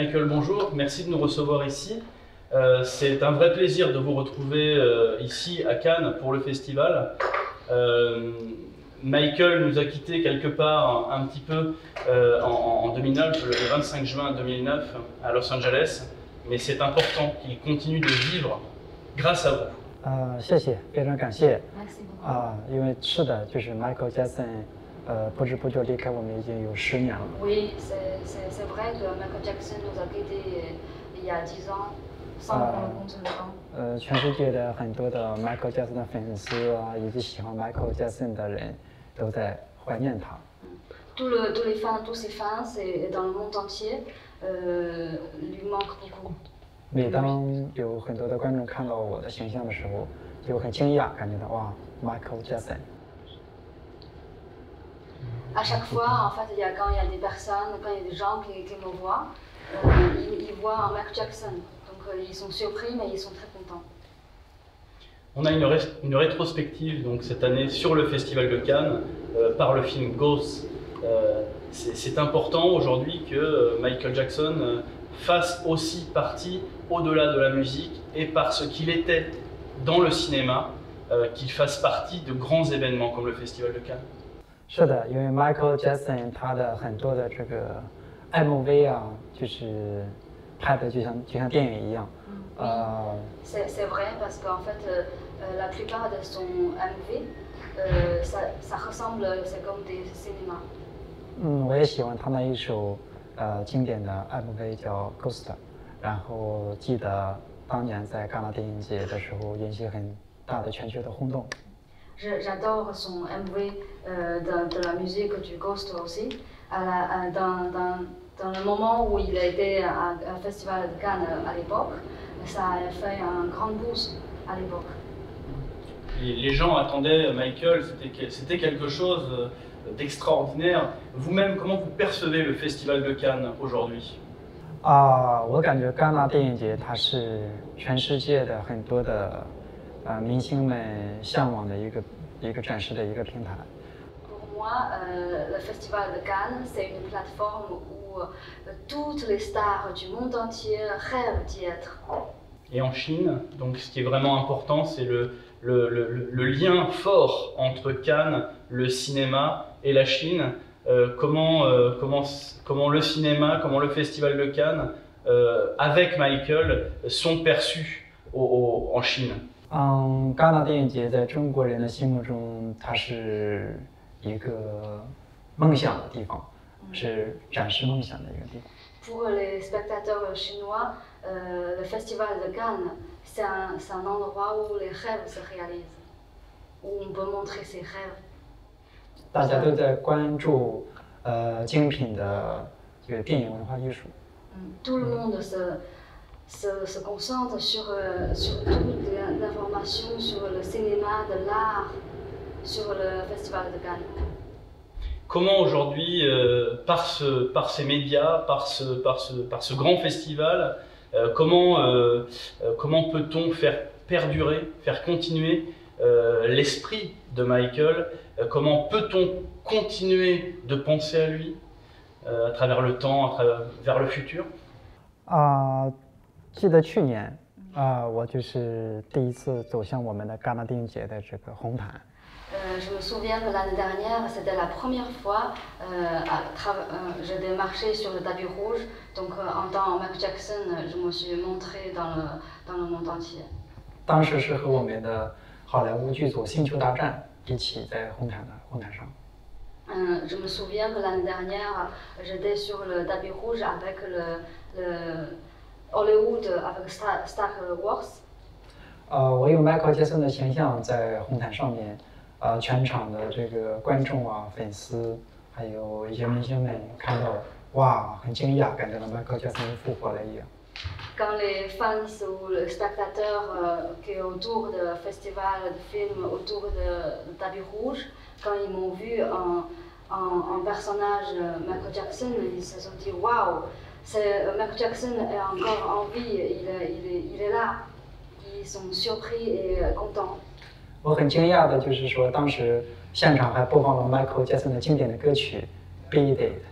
Michael, bonjour, merci de nous recevoir ici. C'est un vrai plaisir de vous retrouver ici à Cannes pour le festival. Michael nous a quittés quelque part un petit peu en 2009, le 25 juin 2009 à Los Angeles, mais c'est important qu'il continue de vivre grâce à vous. 谢谢，非常感谢 Merci beaucoup. 因为是的，就是 Michael Jackson，不知不觉离开我们已经有10年了。Oui, c'est vrai que Michael Jackson nous a quittés il y a 10 ans, sans qu'on le compte le temps. 全世界的很多的 Michael Jackson 的粉丝啊，以及喜欢 Michael Jackson 的人，都在怀念他。Tous les fans, tous ses fans, et dans le monde entier, lui manquent beaucoup. 每当有很多的观众看到我的形象的时候，就很惊讶，感觉到哇 ，Michael Jackson。À chaque fois, en fait, quand il y a des personnes, quand il y a des gens qui me voient, ils voient un Michael Jackson. Donc ils sont surpris, mais ils sont très contents. On a une rétrospective donc, cette année sur le Festival de Cannes par le film Ghost. C'est important aujourd'hui que Michael Jackson fasse aussi partie, au-delà de la musique, et parce qu'il était dans le cinéma, qu'il fasse partie de grands événements comme le Festival de Cannes. 是的，因为 Michael Jackson 他的很多的这个 MV 啊，就是拍的就像电影一样。C'est vrai parce qu'en fait, la plupart de son MV, ça ressemble, c'est comme des cinémas. 我也喜欢他那一首经典的 MV 叫 Ghost， 然后记得当年在戛纳电影节的时候引起很大的全球的轰动。J'adore son MV de la musique du Ghost aussi. Dans le moment où il a été à Festival de Cannes à l'époque, ça a fait un grand boost à l'époque. Les gens attendaient Michael, c'était quelque chose d'extraordinaire. Vous-même, comment vous percevez le Festival de Cannes aujourd'hui? 我感觉戛纳电影节它是全世界的很多的明星们向往的一个展示的一个平台。Pour moi, le Festival de Cannes, c'est une plateforme où toutes les stars du monde entier rêvent d'y être. Et en Chine, donc ce qui est vraiment important, c'est le lien fort entre Cannes, le cinéma et la Chine. Comment le cinéma, comment le Festival de Cannes, avec Michael, sont perçus en Chine. 戛纳电影节在中国人的心目中，它是一个梦想的地方，是展示梦想的一个地方。Pour les spectateurs chinois, le Festival de Cannes, c'est un endroit où les rêves se réalisent, où on peut montrer ses rêves. 大家都在关注精品的这个电影文化艺术。Tout le monde se concentre sur toute l'information sur le cinéma, de l'art, sur le Festival de Cannes. Comment aujourd'hui, par ces médias, par ce grand festival, comment peut-on faire perdurer, faire continuer l'esprit de Michael? Comment peut-on continuer de penser à lui à travers le temps, vers le futur? 记得去年我就是第一次走向我们的戛纳电影节的这个红毯。Je me souviens que l'année dernière, c'était la première fois je démarchais sur le tapis rouge. Donc en tant que Michael Jackson, je me suis montré dans le monde entier. 当时是和我们的好莱坞剧组《星球大战》一起在红毯上。Je me souviens que l'année dernière, j'étais sur le tapis rouge avec le Hollywood, avec Star Wars. 我用 Michael Jackson 的形象在红毯上面，全场的这个观众啊、粉丝，还有一些明星们看到，哇，很惊讶，感觉到 Michael Jackson 又复活了一样。Quand les fans ou les spectateurs qui sont autour du festival de films, autour du tapis rouge, quand ils m'ont vu en personnage Michael Jackson, ils se sont dit waouh, Michael Jackson est encore en vie, il est là. Ils sont surpris et contents. 我很惊讶的就是说，当时现场还播放了 Michael Jackson 的经典的歌曲《Beat It》。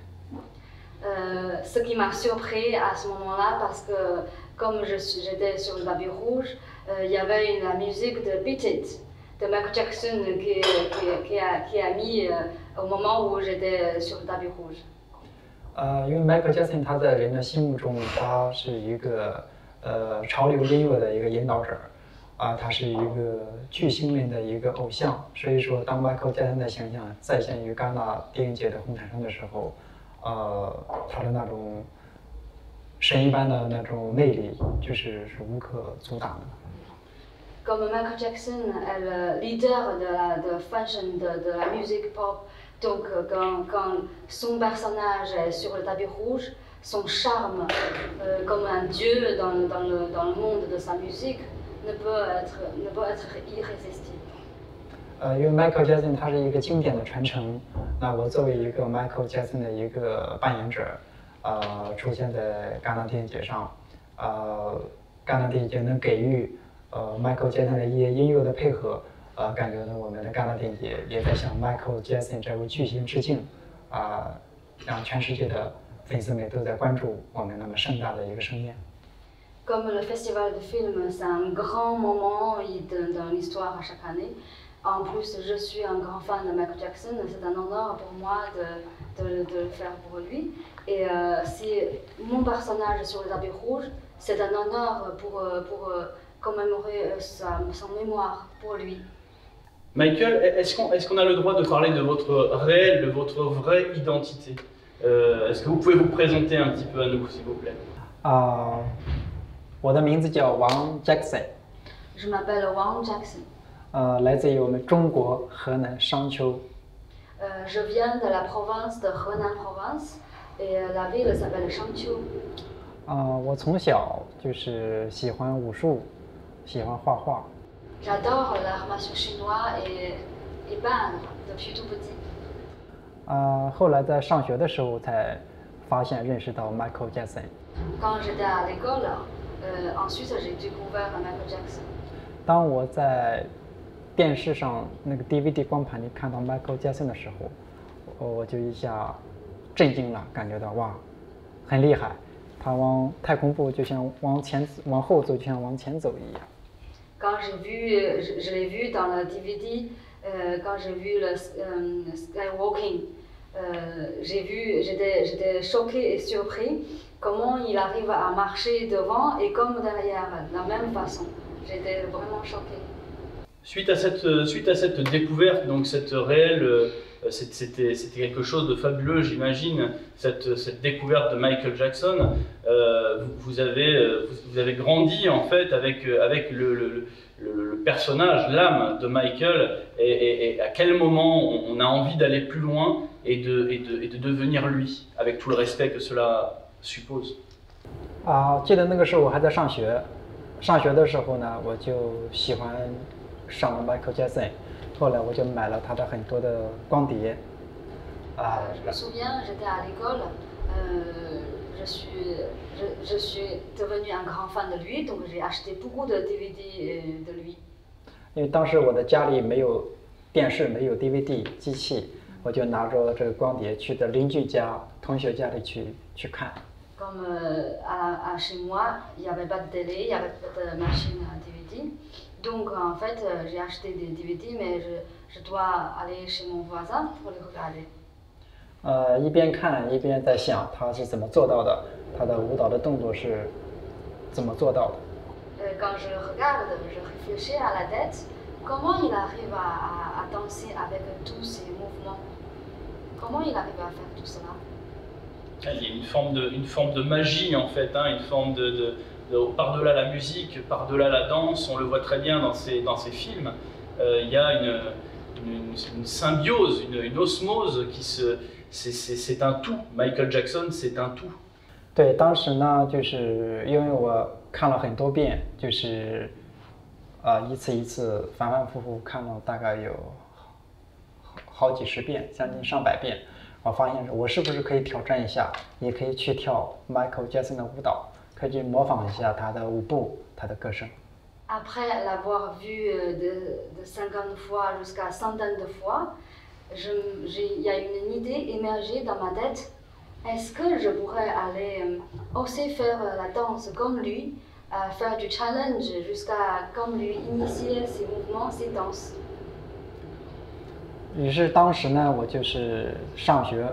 ce qui m'a surpris à ce moment-là, parce que comme j'étais sur le tapis rouge, il y avait la musique de Beat It de Michael Jackson qui a mis au moment où j'étais sur le tapis rouge. 因为 Michael Jackson 他在人的心目中，他是一个潮流音乐的一个引导者，他是一个巨星类的一个偶像。所以说，当 Michael Jackson 的形象再现于戛纳电影节的红毯上的时候，他的那种神一般的那种魅力，就是无可阻挡的。 Comme Michael Jackson est le leader de fashion, de la musique pop, donc quand son personnage est sur le tapis rouge, son charme, comme un dieu dans le monde de sa musique, ne peut être irrésistible. 因为 Michael Jackson 他是一个经典的传承，那我作为一个 Michael Jackson 的一个扮演者，出现在戛纳电影节上，戛纳电影节能给予Michael Jackson 的一些音乐的配合，感觉到我们的戛纳电影节也在向 Michael Jackson 这位巨星致敬，让全世界的粉丝们都在关注我们那么盛大的一个盛宴。 Comme le festival de film, c'est un grand moment dans l'histoire à chaque année. En plus, je suis un grand fan de Michael Jackson, c'est un honneur pour moi de le faire pour lui. Et si mon personnage sur le tapis rouge, c'est un honneur pour commémorer son mémoire pour lui. Michael, est-ce qu'on a le droit de parler de votre réel, de votre vraie identité? Est-ce que vous pouvez vous présenter un petit peu à nous, s'il vous plaît? 我的名字叫王 Jackson， Je m'appelle Wang Jackson. 来自于我们中国河南商丘。Je viens de la province de Henan Province et la ville s'appelle Shangqiu. 我从小就是喜欢武术，喜欢画画。 J'adore l'art martial chinois et peindre depuis tout petit. 后来在上学的时候才发现认识到 Michael Jackson。 Quand j'étais à l'école, ensuite j'ai découvert Michael Jackson. 当我在电视上那个 DVD 光盘里看到 Michael Jackson 的时候，我就一下震惊了，感觉到哇，很厉害。他往太空步就像往后走，就像往前走一样。 Quand je l'ai vu dans le DVD, quand j'ai vu le Skywalking, j'étais choquée et surpris comment il arrive à marcher devant et comme derrière, de la même façon. J'étais vraiment choquée. Suite à cette découverte, donc cette réelle, c'était quelque chose de fabuleux, j'imagine, cette découverte de Michael Jackson. Vous avez grandi en fait avec le personnage, l'âme de Michael, et à quel moment on a envie d'aller plus loin et de devenir lui, avec tout le respect que cela suppose. 记得那个时候我还在上学，上学的时候呢，我就喜欢上了 Michael Jackson， 后来我就买了他的很多的光碟。Je me souviens, j'étais à l'école, je suis devenu un grand fan de lui, donc j'ai acheté beaucoup de DVD de lui. 因为当时我的家里没有电视，没有 DVD 机器，我就拿着这个光碟去的邻居家、同学家里去看。 Comme chez moi, il n'y avait pas de télé, il n'y avait pas de machine à DVD. Donc en fait, j'ai acheté des DVD, mais je dois aller chez mon voisin pour les regarder. 一边看一边在想他是怎么做到的，他的舞蹈的动作是怎么做到的。 Quand je regarde, je réfléchis à la tête, comment il arrive à danser avec tous ces mouvements? Comment il arrive à faire tout cela? Il y a une forme de magie en fait, hein, une forme de par-delà la musique, par-delà la danse, on le voit très bien dans ces films. Il y a une symbiose, une osmose c'est un tout. Michael Jackson, c'est un tout. 对，当时呢，就是因为我看了很多遍，就是一次一次反反复复看了大概有好几十遍，将近上百遍。 我发现我是不是可以挑战一下，也可以去跳 Michael Jackson 的舞蹈，可以去模仿一下他的舞步、他的歌声。 Après l'avoir vu de 50 fois jusqu'à centaines de fois, il y a une idée émergée dans ma tête Est-ce que je pourrais aller aussi faire la danse comme lui, faire du challenge jusqu'à comme lui initier ses mouvements, ses danses? 于是当时呢，我就是上学，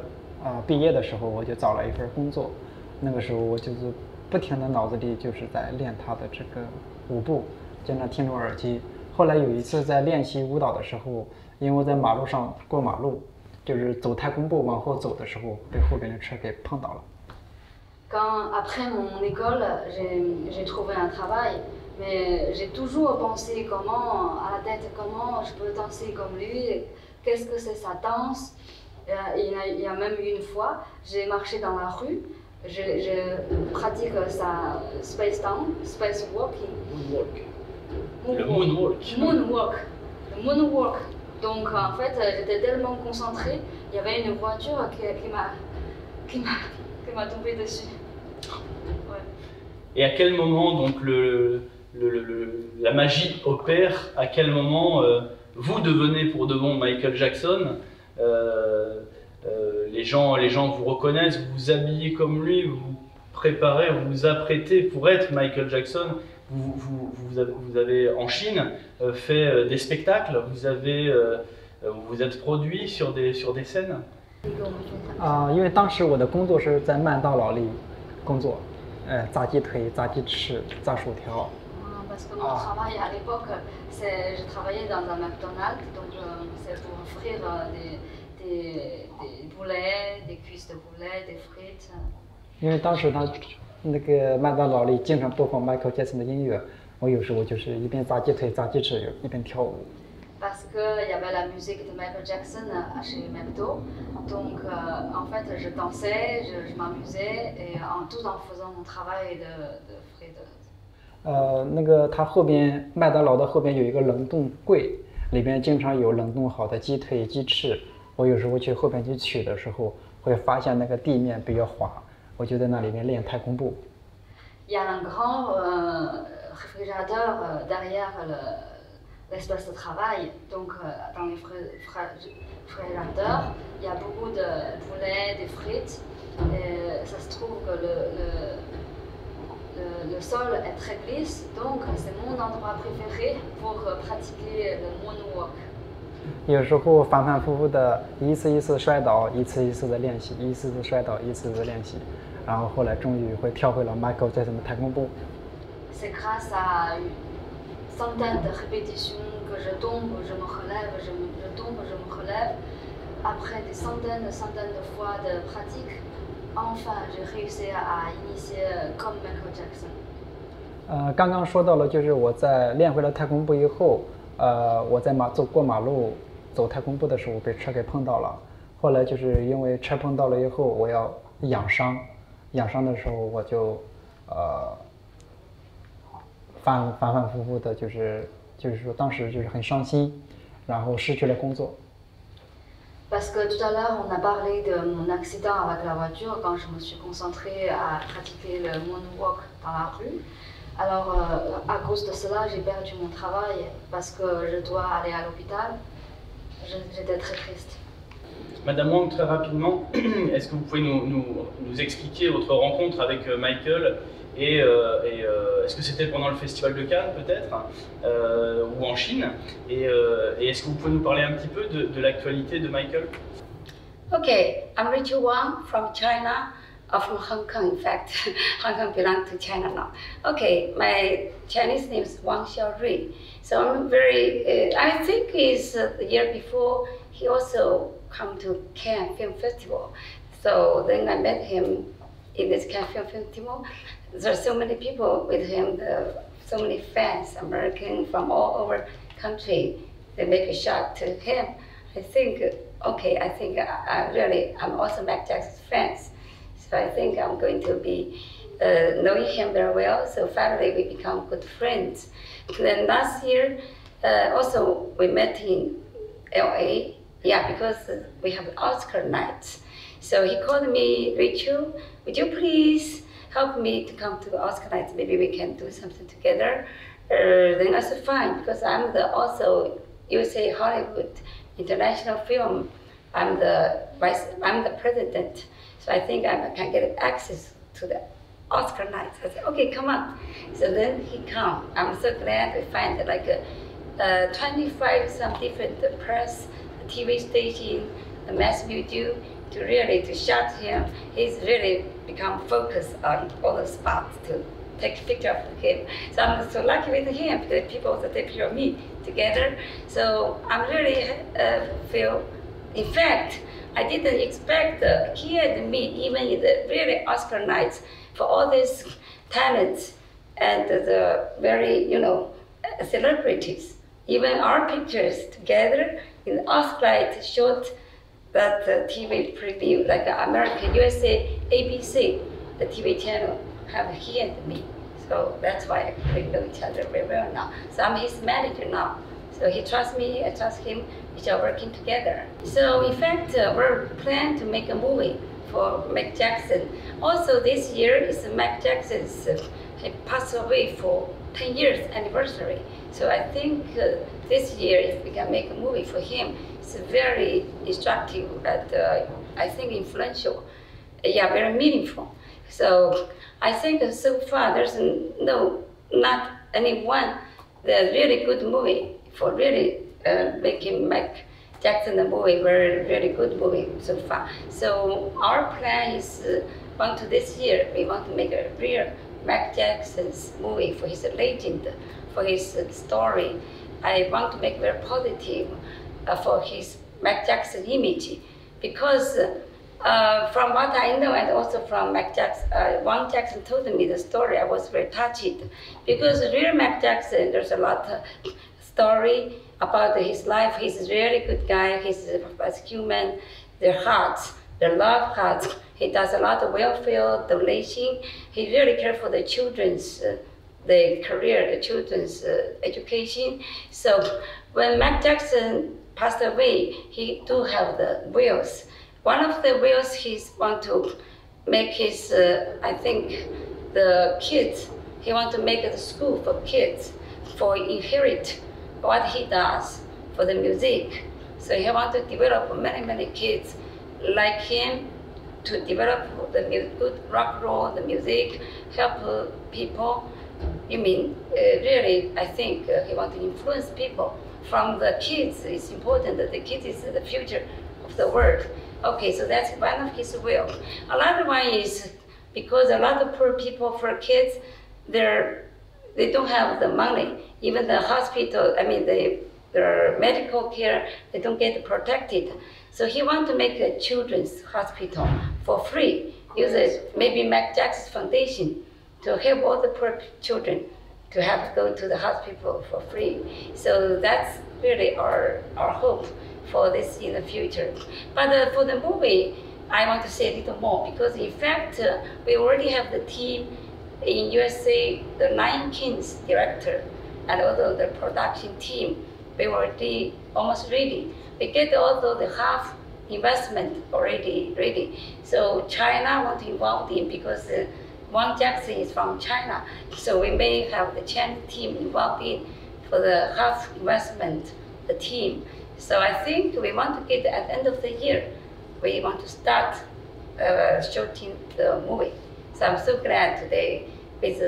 毕业的时候我就找了一份工作，那个时候我就是不停的脑子里就是在练他的这个舞步，经常听着耳机。后来有一次在练习舞蹈的时候，因为我在马路上过马路，就是走太空步往后走的时候，被后边的车给碰倒了。Quand après mon école, j'ai trouvé un travail, mais j'ai toujours pensé comment, à la tête, comment je peux danser comme lui, qu'est-ce que c'est sa danse. Il y a même une fois, j'ai marché dans la rue, je pratique sa space dance, space walking. Le moonwalk. Le moonwalk. Donc en fait, j'étais tellement concentrée, il y avait une voiture qui m'a tombé dessus. Ouais. Et à quel moment donc la magie opère? À quel moment vous devenez pour de bon Michael Jackson? Les gens vous reconnaissent, vous vous habillez comme lui, vous vous préparez, vous vous apprêtez pour être Michael Jackson. Vous avez en Chine fait des spectacles, vous vous êtes produit sur des scènes. 因为当时我的工作是在麦当劳里工作，炸鸡腿、炸鸡翅、炸薯条。Parce que mon travail à l'époque, je travaillais dans un McDonald's, donc c'est pour offrir des poulets, des cuisses de poulet, des frites. 因为当时他那个麦当劳里经常播放 Michael Jackson 的音乐，我有时候就是一边炸鸡腿、炸鸡翅，一边跳舞。Parce qu'il y avait la musique de Michael Jackson chez McDo, donc en fait je dansais, je m'amusais, et tout en faisant mon travail de frites. 那个他后边麦当劳的后边有一个冷冻柜，里边经常有冷冻好的鸡腿、鸡翅。我有时候去后边去取的时候，会发现那个地面比较滑，我就在那里面练太空步。Il y a un grand réfrigérateur derrière l'espace de travail, donc dans les réfrigérateurs, il y a beaucoup de poulets, des frites, et ça se trouve que le sol est très glisse, donc c'est mon endroit préféré pour pratiquer le moonwalk. 有时候反反复复的一次一次摔倒，一次一次的练习，一次次摔倒，一次次练习，然后后来终于会跳回了 Michael Jackson 的太空步。C'est grâce à centaines de répétitions que je tombe, je me relève, je tombe, je me relève. Après des centaines de fois de pratique, enfin j'ai réussi à initier comme Michael Jackson. 刚刚说到了，就是我在练会了太空步以后，我在过马路走太空步的时候被车给碰到了。后来就是因为车碰到了以后，我要养伤，养伤的时候我就反复复的，就是说当时就是很伤心，然后失去了工作。Parce que tout à l'heure on a parlé de mon accident avec la voiture quand je me suis concentrée à pratiquer le moonwalk dans la rue. Alors à cause de cela j'ai perdu mon travail parce que je dois aller à l'hôpital. J'étais très triste. Madame Wang, très rapidement, est-ce que vous pouvez nous expliquer votre rencontre avec Michael et est-ce que c'était pendant le Festival de Cannes peut-être ou en Chine et est-ce que vous pouvez nous parler un petit peu de l'actualité de Michael? Okay, I'm Rachel Wang from China, from Hong Kong in fact. Hong Kong belongs to China now. Okay, my Chinese name is Wang Xiaorui. So I'm very, I think it's the year before he also come to Cannes Film Festival. So then I met him in this Cannes Film Festival. There are so many people with him, so many fans, American from all over country. They make a shot to him. I think, okay, I think I'm also Michael Jackson's fans. So I think I'm going to be knowing him very well. So finally we become good friends. Then last year, also we met in LA. Yeah, because we have Oscar night. So he called me, Rachel, would you please help me to come to the Oscar night? Maybe we can do something together. Then I said, fine, because I'm also USA Hollywood International Film. I'm the I'm the president, so I think I can get access to the Oscar night. I said, okay, come on. So then he come. I'm so glad we find like 25 some different press, TV station, the mass media to really to shot him. He's really become focused on all the spots to take a picture of him. So I'm so lucky with him because people also take picture of me together. So I'm really feel, in fact, I didn't expect he and me, even in the really Oscar nights, for all these talents and the very, celebrities. Even our pictures together in Oscar night showed that TV preview, like American USA, ABC, the TV channel, have he and me. So that's why we know each other very well now. So I'm his manager now. So he trusts me, I trust him, we are working together. So in fact, we're planning to make a movie for Michael Jackson. Also this year is Michael Jackson's, he passed away for 10 years anniversary. So I think this year, if we can make a movie for him, it's very instructive and I think influential, very meaningful. So I think so far there's not any one the really good movie for really making Michael Jackson a movie, very good movie so far. So our plan is this year we want to make a real Michael Jackson's movie for his legend, for his story. I want to make very positive for his Michael Jackson image, because from what I know and also from Michael Jackson, Wang Jackson told me the story, I was very touched. Because real Michael Jackson, there's a lot of story about his life. He's a really good guy, he's as human, their hearts, their love hearts. He does a lot of welfare, donation. He really cares for the children's the career, the children's education. So when Michael Jackson passed away, he do have the wills. One of the wills he want to make his, I think, the kids, he want to make a school for kids, for inherit what he does for the music. So he want to develop many kids like him to develop the good rock roll, the music, help people. Really, I think he want to influence people. From the kids, it's important that the kids is the future of the world. Okay, so that's one of his will. Another one is because a lot of poor people for kids, they don't have the money. Even the hospital, their medical care, they don't get protected. So he wants to make a children's hospital for free. Use maybe Michael Jackson Foundation to help all the poor children to have to go to the hospital for free. So that's really our hope for this in the future. But for the movie, I want to say a little more, because in fact, we already have the team in USA, the Lion King's director, and also the production team. We already almost ready. We get also the half investment already ready. So China want to involve in, because Wang Jackson is from China. So we may have the Chinese team involved in for the half investment, the team. So I think we want to get at the end of the year, we want to start shooting the movie. So I'm so glad today with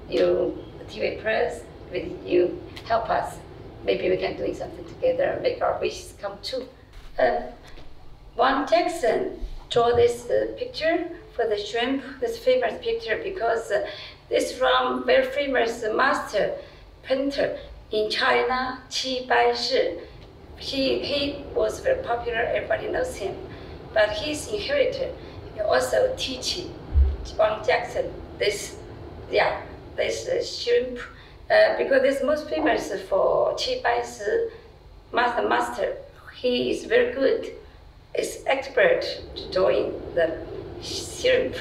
you, TV Press, with you help us. Maybe we can do something together, make our wishes come true. Wang Jackson drew this picture for the shrimp, this famous picture, because this from very famous master painter in China, Qi Baishi. He was very popular, everybody knows him. But his inheritor also teaching Wang Jackson this shrimp, because it's most famous for Qi Baishi master. He is very good, is expert drawing the shrimp.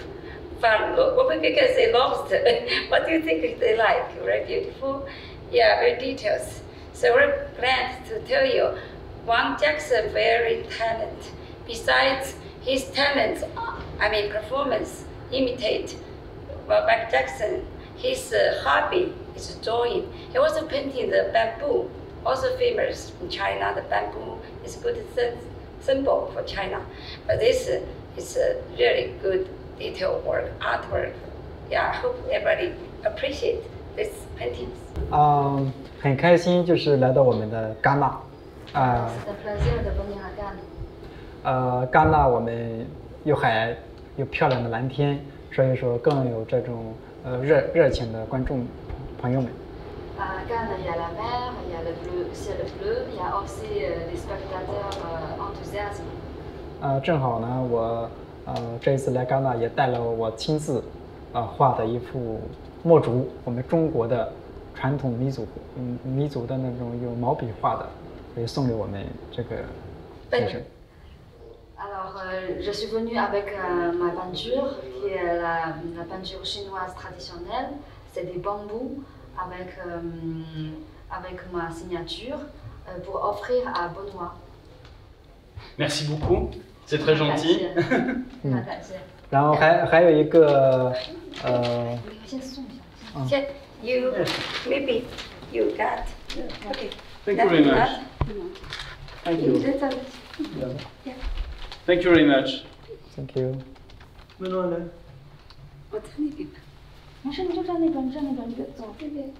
But because they lobster, what do you think they like? Very beautiful, very details. So we're glad to tell you, Wang Jackson very talented. Besides his talents, performance, imitate Michael Jackson, his hobby is drawing. He also painting the bamboo, also famous in China. The bamboo is good symbol for China. But this is a really good detail work, artwork. Yeah, I hope everybody appreciate this paintings. 很开心就是来到我们的戛纳，C'est un plaisir de venir à Cannes. 戛纳我们有海，有漂亮的蓝天，所以说更有这种热情的观众朋友们。À Cannes, il y a la mer, il y a le bleu, ciel bleu, il y a aussi des spectateurs enthousiastes. 正好呢，我这一次来戛纳也带了我亲自画的一幅墨竹，我们中国的传统民族的那种用毛笔画的，所以送给我们这个先生。Alors, je suis venue avec ma peinture, qui est la peinture chinoise traditionnelle. C'est des bambous avec ma signature pour offrir à Benoît. Merci beaucoup, c'est très gentil. 然后还有一个You maybe you got. Okay. Thank you very much. Thank you. Yeah. Thank you very much. Thank you。Benoît来。我在那边。没事，你就站那边，你站那边，你别走。这边。